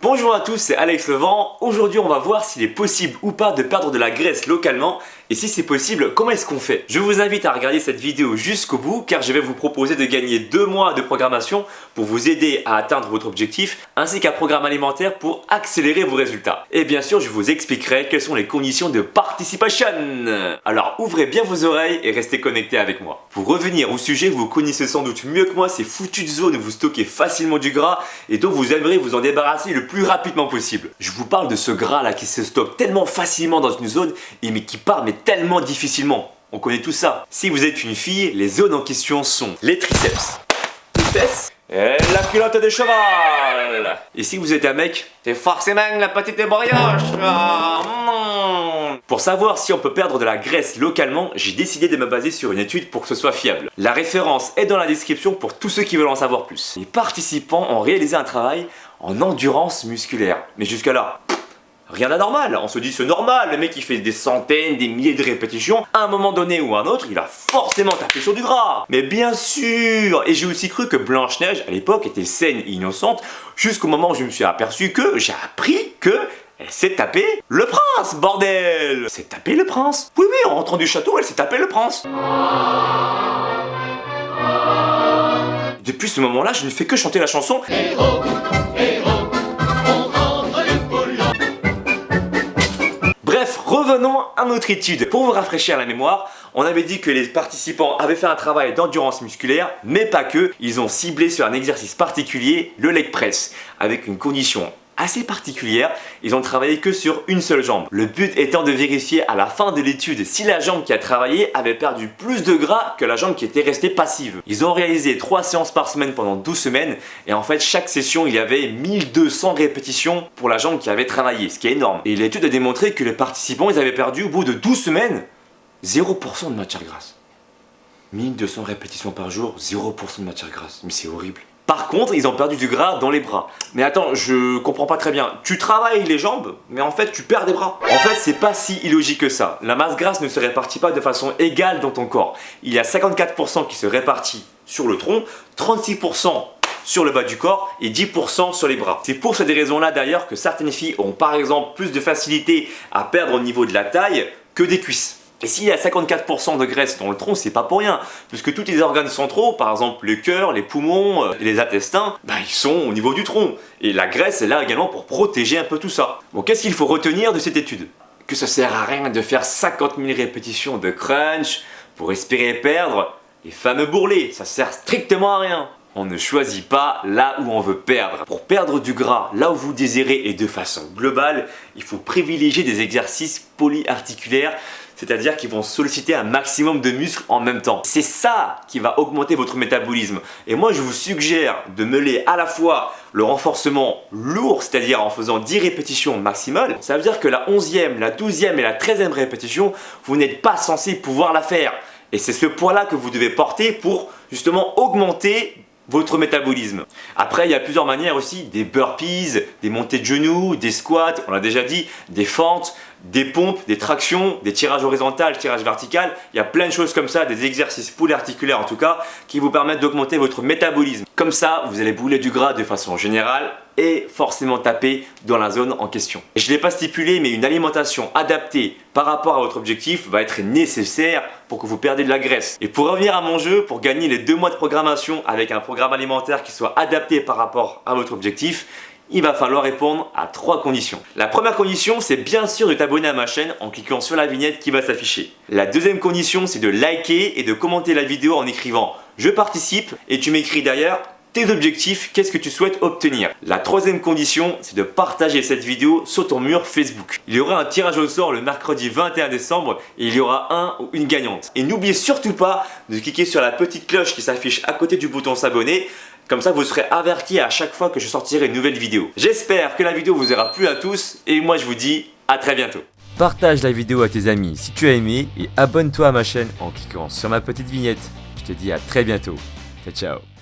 Bonjour à tous, c'est Alex Levent. Aujourd'hui, on va voir s'il est possible ou pas de perdre de la graisse localement. Et si c'est possible, comment est-ce qu'on fait? Je vous invite à regarder cette vidéo jusqu'au bout car je vais vous proposer de gagner 2 mois de programmation pour vous aider à atteindre votre objectif ainsi qu'un programme alimentaire pour accélérer vos résultats. Et bien sûr, je vous expliquerai quelles sont les conditions de participation. Alors ouvrez bien vos oreilles et restez connectés avec moi. Pour revenir au sujet, vous connaissez sans doute mieux que moi ces foutues zones où vous stockez facilement du gras et dont vous aimeriez vous en débarrasser le plus rapidement possible. Je vous parle de ce gras là qui se stocke tellement facilement dans une zone mais qui part tellement difficilement. On connaît tout ça. Si vous êtes une fille, les zones en question sont les triceps, les fesses et la culotte de cheval. Et si vous êtes un mec, c'est forcément la petite brioche. Pour savoir si on peut perdre de la graisse localement, j'ai décidé de me baser sur une étude pour que ce soit fiable. La référence est dans la description pour tous ceux qui veulent en savoir plus. Les participants ont réalisé un travail en endurance musculaire. Mais jusqu'à là, rien d'anormal, on se dit c'est normal, le mec il fait des centaines, des milliers de répétitions, à un moment donné ou à un autre, il a forcément tapé sur du gras. Mais bien sûr. Et j'ai aussi cru que Blanche-Neige à l'époque était saine et innocente, jusqu'au moment où je me suis aperçu que j'ai appris que elle s'est tapé le prince, bordel. Elle s'est tapé le prince. Oui, en rentrant du château, elle s'est tapé le prince. Depuis ce moment-là, je ne fais que chanter la chanson. Bref, revenons à notre étude. Pour vous rafraîchir la mémoire, on avait dit que les participants avaient fait un travail d'endurance musculaire, mais pas que. Ils ont ciblé sur un exercice particulier, le leg press, avec une condition assez particulière. Ils ont travaillé que sur une seule jambe. Le but étant de vérifier à la fin de l'étude si la jambe qui a travaillé avait perdu plus de gras que la jambe qui était restée passive. Ils ont réalisé 3 séances par semaine pendant 12 semaines et en fait chaque session il y avait 1200 répétitions pour la jambe qui avait travaillé, ce qui est énorme. Et l'étude a démontré que les participants ils avaient perdu au bout de 12 semaines 0% de matière grasse. 1200 répétitions par jour, 0% de matière grasse. Mais c'est horrible. Par contre, ils ont perdu du gras dans les bras. Mais attends, je comprends pas très bien. Tu travailles les jambes, mais en fait, tu perds des bras. En fait, c'est pas si illogique que ça. La masse grasse ne se répartit pas de façon égale dans ton corps. Il y a 54% qui se répartit sur le tronc, 36% sur le bas du corps et 10% sur les bras. C'est pour ces raisons-là d'ailleurs que certaines filles ont par exemple plus de facilité à perdre au niveau de la taille que des cuisses. Et s'il y a 54% de graisse dans le tronc, c'est pas pour rien, puisque tous les organes centraux, par exemple le cœur, les poumons, les intestins, ils sont au niveau du tronc. Et la graisse est là également pour protéger un peu tout ça. Bon, qu'est-ce qu'il faut retenir de cette étude? Que ça sert à rien de faire 50 000 répétitions de crunch pour espérer perdre les fameux bourrelets, ça sert strictement à rien. On ne choisit pas là où on veut perdre. Pour perdre du gras là où vous désirez et de façon globale, il faut privilégier des exercices polyarticulaires, c'est-à-dire qu'ils vont solliciter un maximum de muscles en même temps. C'est ça qui va augmenter votre métabolisme. Et moi, je vous suggère de mêler à la fois le renforcement lourd, c'est-à-dire en faisant 10 répétitions maximales. Ça veut dire que la 11e, la 12e et la 13e répétition, vous n'êtes pas censé pouvoir la faire. Et c'est ce poids-là que vous devez porter pour justement augmenter votre métabolisme. Après, il y a plusieurs manières aussi, des burpees, des montées de genoux, des squats, on l'a déjà dit, des fentes, des pompes, des tractions, des tirages horizontaux, tirages vertical. Il y a plein de choses comme ça, des exercices polyarticulaires en tout cas, qui vous permettent d'augmenter votre métabolisme. Comme ça, vous allez brûler du gras de façon générale et forcément taper dans la zone en question. Et je ne l'ai pas stipulé, mais une alimentation adaptée par rapport à votre objectif va être nécessaire pour que vous perdiez de la graisse. Et pour revenir à mon jeu, pour gagner les 2 mois de programmation avec un programme alimentaire qui soit adapté par rapport à votre objectif, il va falloir répondre à 3 conditions. La première condition, c'est bien sûr de t'abonner à ma chaîne en cliquant sur la vignette qui va s'afficher. La deuxième condition, c'est de liker et de commenter la vidéo en écrivant « Je participe » et tu m'écris derrière tes objectifs, qu'est-ce que tu souhaites obtenir. La troisième condition, c'est de partager cette vidéo sur ton mur Facebook. Il y aura un tirage au sort le mercredi 21 décembre et il y aura un ou une gagnante. Et n'oubliez surtout pas de cliquer sur la petite cloche qui s'affiche à côté du bouton s'abonner. Comme ça, vous serez averti à chaque fois que je sortirai une nouvelle vidéo. J'espère que la vidéo vous aura plu à tous et moi je vous dis à très bientôt. Partage la vidéo à tes amis si tu as aimé et abonne-toi à ma chaîne en cliquant sur ma petite vignette. Je te dis à très bientôt. Ciao, ciao.